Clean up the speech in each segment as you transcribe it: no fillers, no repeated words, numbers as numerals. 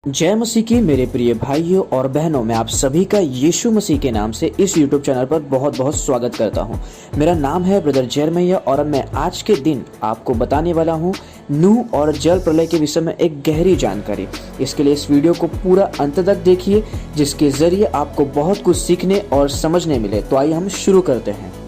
जय मसीह की मेरे प्रिय भाइयों और बहनों, मैं आप सभी का यीशु मसीह के नाम से इस YouTube चैनल पर बहुत बहुत स्वागत करता हूं। मेरा नाम है ब्रदर जरमैया और मैं आज के दिन आपको बताने वाला हूं नूह और जल प्रलय के विषय में एक गहरी जानकारी। इसके लिए इस वीडियो को पूरा अंत तक देखिए, जिसके जरिए आपको बहुत कुछ सीखने और समझने मिले। तो आइए हम शुरू करते हैं।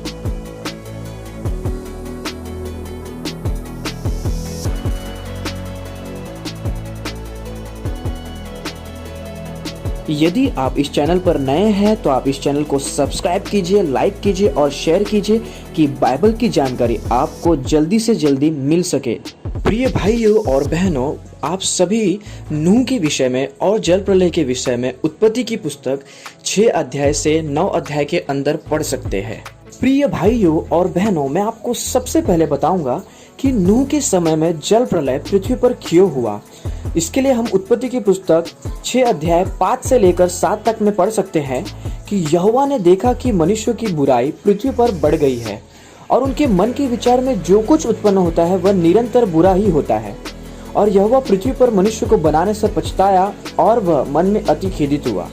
यदि आप इस चैनल पर नए हैं तो आप इस चैनल को सब्सक्राइब कीजिए, लाइक कीजिए और शेयर कीजिए कि बाइबल की जानकारी आपको जल्दी से जल्दी मिल सके। प्रिय भाइयों और बहनों, आप सभी नूह के विषय में और जल प्रलय के विषय में उत्पत्ति की पुस्तक 6 अध्याय से 9 अध्याय के अंदर पढ़ सकते हैं। प्रिय भाइयों और बहनों, मैं आपको सबसे पहले बताऊंगा कि नूह के समय में जल प्रलय पृथ्वी पर क्यों हुआ। इसके लिए हम उत्पत्ति की पुस्तक 6 अध्याय 5 से लेकर 7 तक में पढ़ सकते हैं कि यहोवा ने देखा कि मनुष्यों की बुराई पृथ्वी पर बढ़ गई है और उनके मन के विचार में जो कुछ उत्पन्न होता है वह निरंतर बुरा ही होता है। और यहोवा पृथ्वी पर मनुष्य को बनाने से पछताया और वह मन में अति खेदित हुआ।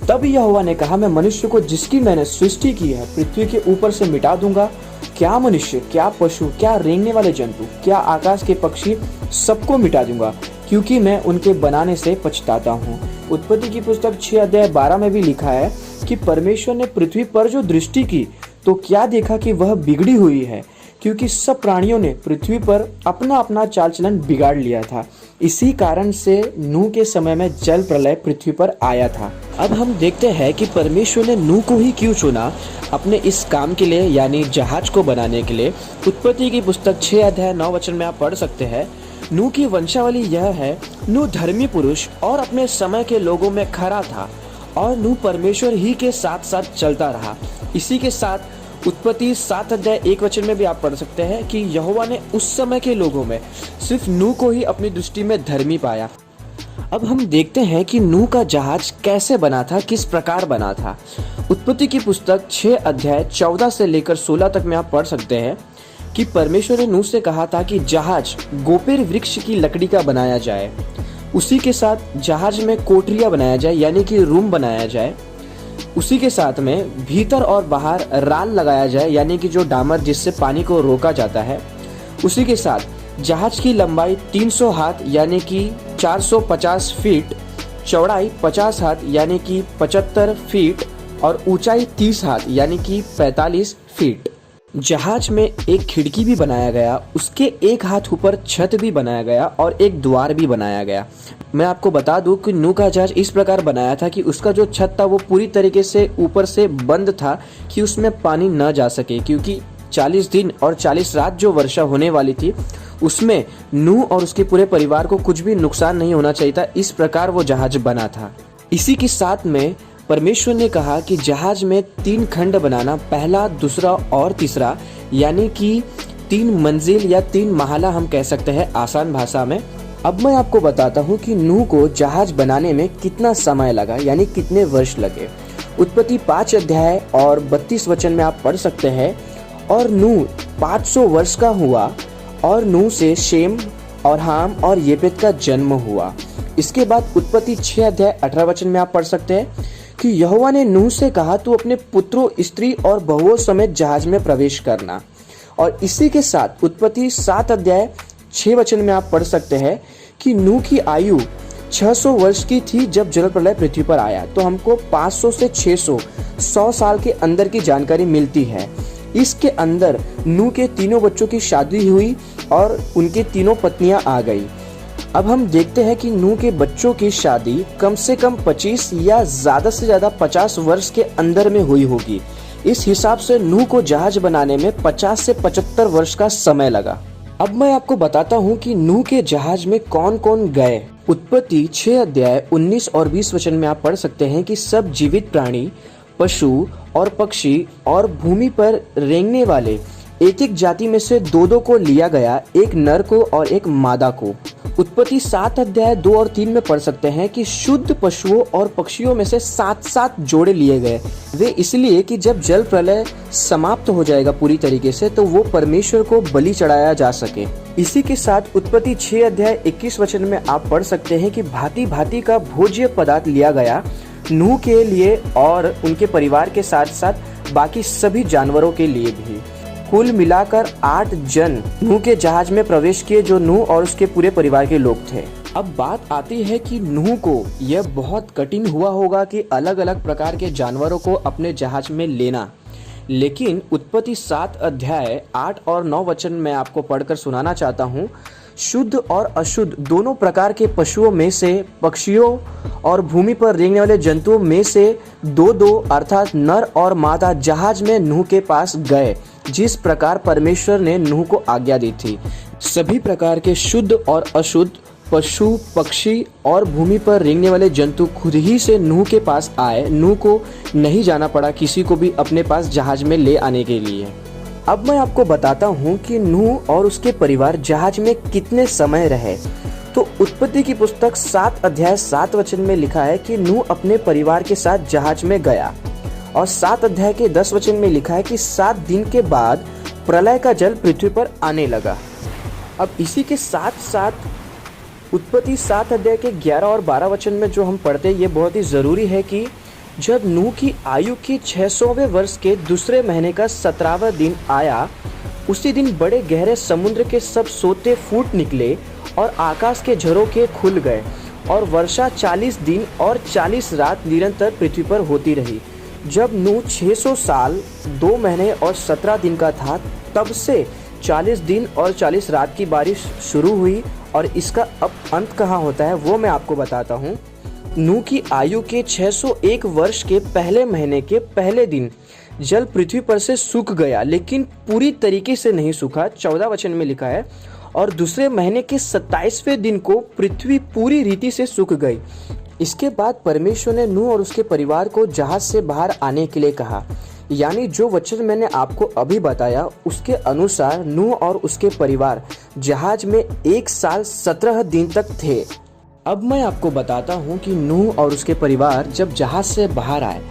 तब यहोवा ने कहा, मैं मनुष्य को जिसकी मैंने सृष्टि की है पृथ्वी के ऊपर से मिटा दूंगा। क्या मनुष्य, क्या पशु, क्या रेंगने वाले जंतु, क्या आकाश के पक्षी, सबको मिटा दूंगा, क्योंकि मैं उनके बनाने से पछताता हूँ। उत्पत्ति की पुस्तक 6 अध्याय 12 में भी लिखा है कि परमेश्वर ने पृथ्वी पर जो दृष्टि की तो क्या देखा कि वह बिगड़ी हुई है, क्योंकि सब प्राणियों ने पृथ्वी पर अपना अपना चाल चलन बिगाड़ लिया था। इसी कारण से नूह के समय में जल प्रलय पृथ्वी पर आया था। अब हम देखते हैं कि परमेश्वर ने नूह को ही क्यों चुना अपने इस काम के लिए, यानी जहाज को बनाने के लिए। उत्पत्ति की पुस्तक 6 अध्याय 9 वचन में आप पढ़ सकते हैं, नूह की वंशावली यह है, नूह धर्मी पुरुष और अपने समय के लोगों में खरा था और नूह परमेश्वर ही के साथ साथ चलता रहा। इसी के साथ उत्पत्ति 7 अध्याय 1 वचन में भी आप पढ़ सकते हैं कि यहोवा ने उस समय के लोगों में सिर्फ नूह को ही अपनी दृष्टि में धर्मी पाया। अब हम देखते हैं कि नूह का जहाज कैसे बना था, किस प्रकार बना था। उत्पत्ति की पुस्तक 6 अध्याय 14 से लेकर 16 तक में आप पढ़ सकते हैं कि परमेश्वर ने नूह से कहा था कि जहाज गोपेर वृक्ष की लकड़ी का बनाया जाए। उसी के साथ जहाज में कोठरिया बनाया जाए, यानी कि रूम बनाया जाए। उसी के साथ में भीतर और बाहर राल लगाया जाए, यानी कि जो डामर जिससे पानी को रोका जाता है। उसी के साथ जहाज की लंबाई 300 हाथ यानी कि 450 फीट, चौड़ाई 50 हाथ यानी कि 75 फीट और ऊंचाई 30 हाथ यानी कि 45 फीट। जहाज में एक खिड़की भी बनाया गया, उसके एक हाथ ऊपर छत भी बनाया गया और एक द्वार भी बनाया गया। मैं आपको बता दूं कि नूह का जहाज इस प्रकार बनाया था कि उसका जो छत था वो पूरी तरीके से ऊपर से बंद था कि उसमें पानी न जा सके, क्योंकि 40 दिन और 40 रात जो वर्षा होने वाली थी उसमें नूह और उसके पूरे परिवार को कुछ भी नुकसान नहीं होना चाहिए था। इस प्रकार वो जहाज बना था। इसी के साथ में परमेश्वर ने कहा कि जहाज में 3 खंड बनाना, पहला, दूसरा और तीसरा, यानी कि 3 मंजिल या 3 महला हम कह सकते हैं आसान भाषा में। अब मैं आपको बताता हूँ कि नूह को जहाज बनाने में कितना समय लगा, यानी कितने वर्ष लगे। उत्पत्ति 5 अध्याय और 32 वचन में आप पढ़ सकते हैं, और नूह 500 वर्ष का हुआ और नूह से शेम और हाम और येपेत का जन्म हुआ। इसके बाद उत्पत्ति 6 अध्याय 18 वचन में आप पढ़ सकते हैं कि यहोवा ने नूह से कहा, तू अपने पुत्रों, स्त्री और बहुओं समेत जहाज में प्रवेश करना। और इसी के साथ उत्पत्ति 7 अध्याय 6 वचन में आप पढ़ सकते हैं कि नूह की आयु 600 वर्ष की थी जब जल प्रलय पृथ्वी पर आया। तो हमको 500 से 600 100 साल के अंदर की जानकारी मिलती है। इसके अंदर नूह के 3 बच्चों की शादी हुई और उनके 3 पत्नियां आ गई। अब हम देखते हैं कि नूह के बच्चों की शादी कम से कम 25 या ज्यादा से ज्यादा 50 वर्ष के अंदर में हुई होगी। इस हिसाब से नूह को जहाज बनाने में 50 से 75 वर्ष का समय लगा। अब मैं आपको बताता हूँ कि नूह के जहाज में कौन कौन गए। उत्पत्ति 6 अध्याय 19 और 20 वचन में आप पढ़ सकते हैं कि सब जीवित प्राणी, पशु और पक्षी और भूमि पर रेंगने वाले एक एक जाति में से 2-2 को लिया गया, एक नर को और एक मादा को। उत्पत्ति 7 अध्याय 2 और 3 में पढ़ सकते हैं कि शुद्ध पशुओं और पक्षियों में से 7-7 जोड़े लिए गए। वे इसलिए कि जब जल प्रलय समाप्त हो जाएगा पूरी तरीके से तो वो परमेश्वर को बलि चढ़ाया जा सके। इसी के साथ उत्पत्ति 6 अध्याय 21 वचन में आप पढ़ सकते हैं कि भांति भांति का भोज्य पदार्थ लिया गया नूह के लिए और उनके परिवार के साथ साथ बाकी सभी जानवरों के लिए भी। कुल मिलाकर 8 जन नूह के जहाज में प्रवेश किए, जो नूह और उसके पूरे परिवार के लोग थे। अब बात आती है कि नूह को यह बहुत कठिन हुआ होगा कि अलग अलग प्रकार के जानवरों को अपने जहाज में लेना, लेकिन उत्पत्ति 7 अध्याय 8 और 9 वचन मैं आपको पढ़कर सुनाना चाहता हूँ। शुद्ध और अशुद्ध दोनों प्रकार के पशुओं में से, पक्षियों और भूमि पर रेंगने वाले जंतुओं में से दो अर्थात नर और मादा जहाज में नूह के पास गए, जिस प्रकार परमेश्वर ने नूह को आज्ञा दी थी। सभी प्रकार के शुद्ध और अशुद्ध पशु, पक्षी और भूमि पर रेंगने वाले जंतु खुद ही से नूह के पास आए। नूह को नहीं जाना पड़ा किसी को भी अपने पास जहाज में ले आने के लिए। अब मैं आपको बताता हूँ कि नूह और उसके परिवार जहाज में कितने समय रहे। तो उत्पत्ति की पुस्तक 7 अध्याय 7 वचन में लिखा है कि नूह अपने परिवार के साथ जहाज में गया, और 7 अध्याय के 10 वचन में लिखा है कि 7 दिन के बाद प्रलय का जल पृथ्वी पर आने लगा। अब इसी के साथ साथ उत्पत्ति 7 अध्याय के 11 और 12 वचन में जो हम पढ़ते हैं, ये बहुत ही ज़रूरी है कि जब नूह की आयु के 600वें वर्ष के दूसरे महीने का 17वां दिन आया, उसी दिन बड़े गहरे समुद्र के सब सोते फूट निकले और आकाश के झरोखे खुल गए, और वर्षा 40 दिन और 40 रात निरंतर पृथ्वी पर होती रही। जब नूह 600 साल 2 महीने और 17 दिन का था, तब से 40 दिन और 40 रात की बारिश शुरू हुई। और इसका अब अंत कहाँ होता है वो मैं आपको बताता हूँ। नूह की आयु के 601 वर्ष के पहले महीने के पहले दिन जल पृथ्वी पर से सूख गया, लेकिन पूरी तरीके से नहीं सूखा। 14 वचन में लिखा है, और दूसरे महीने के 27वें दिन को पृथ्वी पूरी रीति से सूख गई। इसके बाद परमेश्वर ने नूह और उसके परिवार को जहाज से बाहर आने के लिए कहा। यानी जो वचन मैंने आपको अभी बताया, उसके अनुसार नूह और उसके परिवार जहाज में 1 साल 17 दिन तक थे। अब मैं आपको बताता हूँ कि नूह और उसके परिवार जब जहाज से बाहर आए,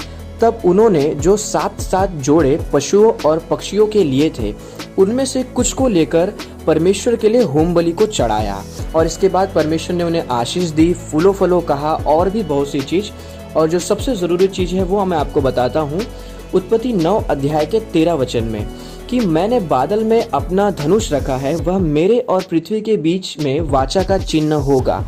तब उन्होंने जो 7 जोड़े पशुओं और पक्षियों के लिए थे, उनमें से कुछ को लेकर परमेश्वर के लिए होम बलि को चढ़ाया। और इसके बाद परमेश्वर ने उन्हें आशीष दी, फूलो फलो कहा और भी बहुत सी चीज़। और जो सबसे ज़रूरी चीज़ है वो मैं आपको बताता हूँ उत्पत्ति 9 अध्याय के 13 वचन में, कि मैंने बादल में अपना धनुष रखा है, वह मेरे और पृथ्वी के बीच में वाचा का चिन्ह होगा।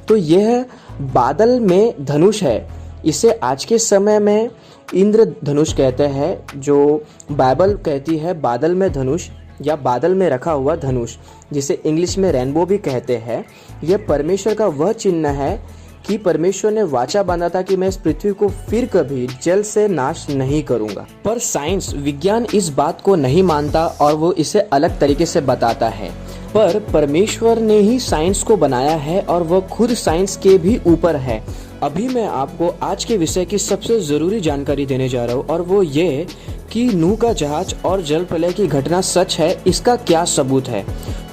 तो यह बादल में धनुष है, इसे आज के समय में इंद्र धनुष कहते हैं, जो बाइबल कहती है बादल में धनुष या बादल में रखा हुआ धनुष, जिसे इंग्लिश में रेनबो भी कहते हैं। यह परमेश्वर का वह चिन्ह है कि परमेश्वर ने वाचा बांधा था कि मैं इस पृथ्वी को फिर कभी जल से नाश नहीं करूंगा। पर साइंस, विज्ञान इस बात को नहीं मानता और वो इसे अलग तरीके से बताता है। पर परमेश्वर ने ही साइंस को बनाया है और वह खुद साइंस के भी ऊपर है। अभी मैं आपको आज के विषय की सबसे ज़रूरी जानकारी देने जा रहा हूँ, और वो ये कि नूह का जहाज और जल प्रलय की घटना सच है, इसका क्या सबूत है।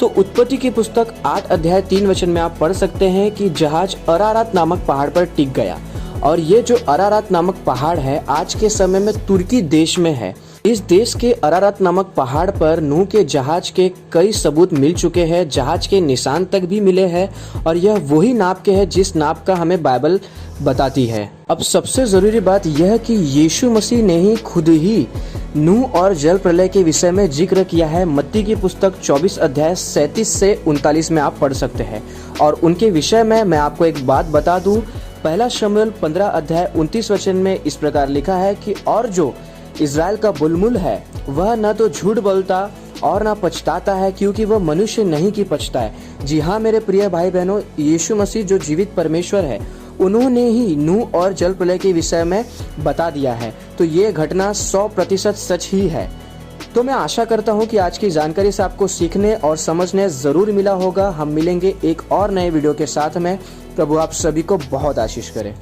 तो उत्पत्ति की पुस्तक 8 अध्याय 3 वचन में आप पढ़ सकते हैं कि जहाज अरारात नामक पहाड़ पर टिक गया। और ये जो अरारात नामक पहाड़ है, आज के समय में तुर्की देश में है। इस देश के अरारात नामक पहाड़ पर नूह के जहाज के कई सबूत मिल चुके हैं, जहाज के निशान तक भी मिले हैं, और यह वही नाप के है जिस नाप का हमें बाइबल बताती है। अब सबसे ज़रूरी बात यह है कि यीशु मसीह ने ही खुद ही नूह और जल प्रलय के विषय में जिक्र किया है। मत्ती की पुस्तक 24 अध्याय 37 से 39 में आप पढ़ सकते हैं। और उनके विषय में मैं आपको एक बात बता दूं, पहला शमूएल 15 अध्याय 29 वचन में इस प्रकार लिखा है कि और जो इज़राइल का बुलबुल है, वह न तो झूठ बोलता और न पछताता है, क्योंकि वह मनुष्य नहीं की पछता है। जी हाँ मेरे प्रिय भाई बहनों, यीशु मसीह जो जीवित परमेश्वर है, उन्होंने ही नूह और जल प्रलय के विषय में बता दिया है। तो ये घटना 100% सच ही है। तो मैं आशा करता हूँ कि आज की जानकारी से आपको सीखने और समझने ज़रूर मिला होगा। हम मिलेंगे एक और नए वीडियो के साथ में। प्रभु आप सभी को बहुत आशीष करे।